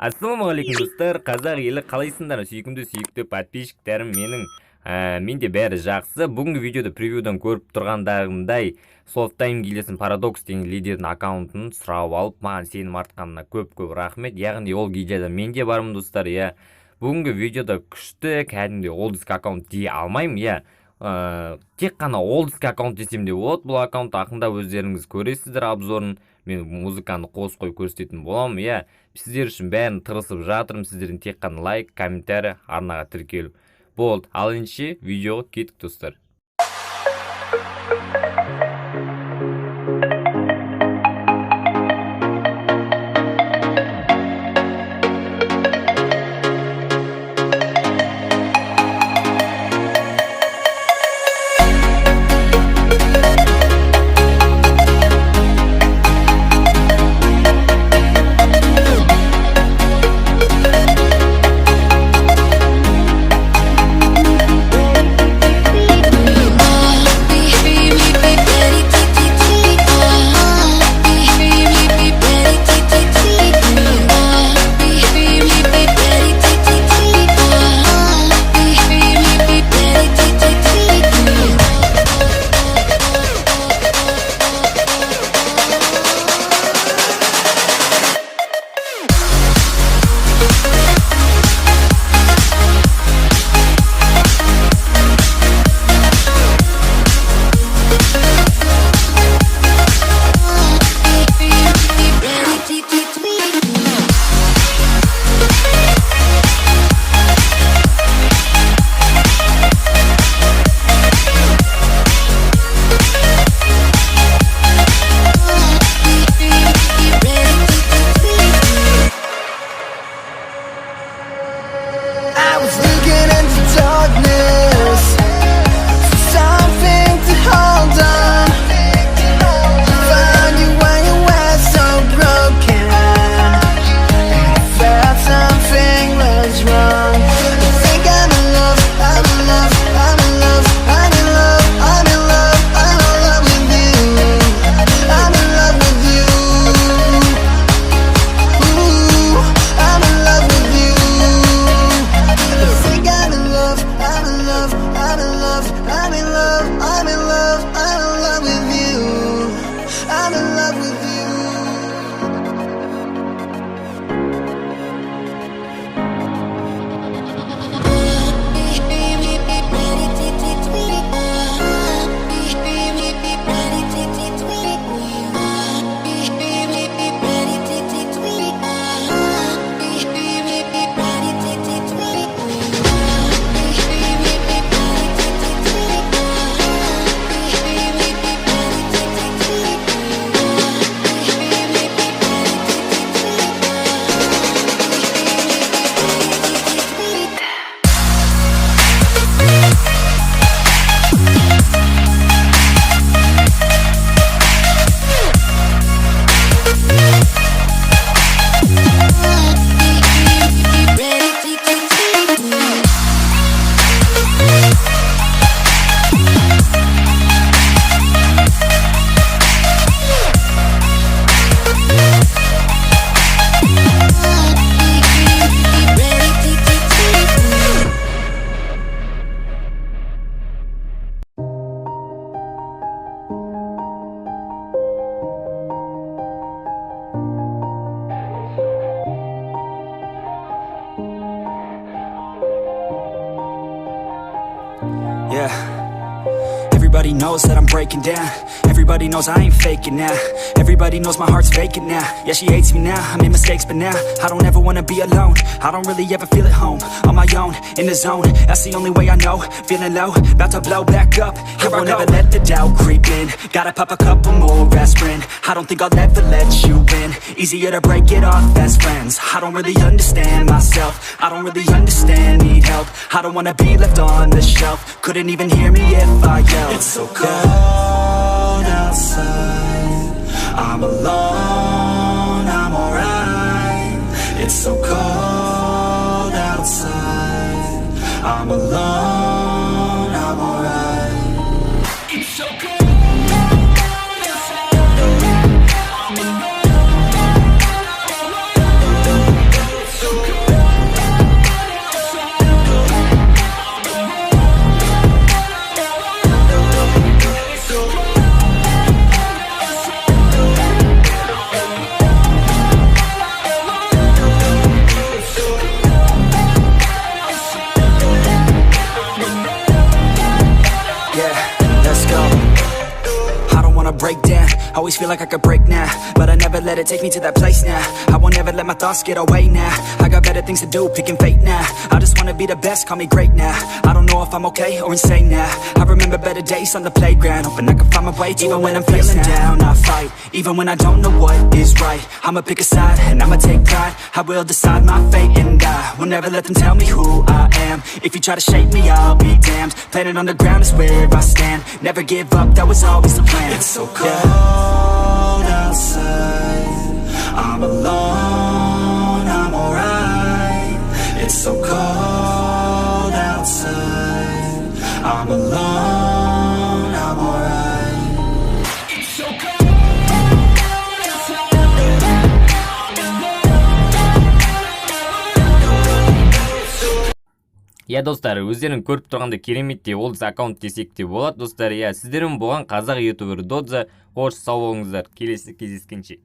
Ассалаумағалейкум достар, қазақ елі қалайсыңдар? Сүйікті подписчиктерім менде бәрі жақсы. Бүгінгі видеода превьюдан көріп тұрғандарымдай софттайм келесін парадокс деген лидердің аккаунтын сұрап алып, маған сенім артқанына көп рахмет. Яғни ол видеода менде бармын достар. Бүгінгі видеода күшті кәдімгі олдыск аккаунт дей алмаймын. Тек қана олдыск аккаунт десем де болады. Бұл аккаунт ақында өздеріңіз көресіздер обзорын. Мен музыканы қосып қойып көрсететін боламын. Сіздер үшін бәрін тырысып жатырмын. Сіздердің тек қана лайк, комментарий, арнаға тіркеліп. Болды, ал ендеше видеоға кеттік достар. Everybody knows that I'm breaking down. Everybody knows I ain't faking now. Everybody knows my heart's vacant now. Yeah, she hates me now, I made mistakes but now I don't ever wanna be alone. I don't really ever feel at home. On my own, in the zone, that's the only way I know. Feeling low, about to blow back up. Here I won't ever let the doubt creep in. Gotta pop a couple more aspirin. I don't think I'll ever let you in. Easier to break it off best friends. I don't really understand myself. I don't really understand, need help. I don't wanna be left on the shelf. Couldn't even hear me if I yelled. It's so cold outside, I'm alone, I'm alright. It's so cold outside, I'm alone, I'm alright. It's so cold outside, I'm alone. Always feel like I could break now, but I never let it take me to that place now. I won't ever let my thoughts get away now. I got better things to do, picking fate now. I just wanna be the best, call me great now. I don't know if I'm okay or insane now. I remember better days on the playground, hoping I can find my way. Even when I'm feeling down, I fight. Even when I don't know what is right, I'ma pick a side and I'ma take pride. I will decide my fate and I will never let them tell me who I am. If you try to shake me, I'll be damned. Planet on the ground is where I stand. Never give up, that was always the plan. It's so cold outside, I'm alone, I'm alright. It's so cold outside, I'm alone, I'm alright. It's so cold outside. Я достар, өздерің көріп тұрғанда кереметте ол аккаунт десек те болады достар. Я сіздерім болған қазақ ютубер Додза. Қош сау болыңыздар. Келесі кездескенше.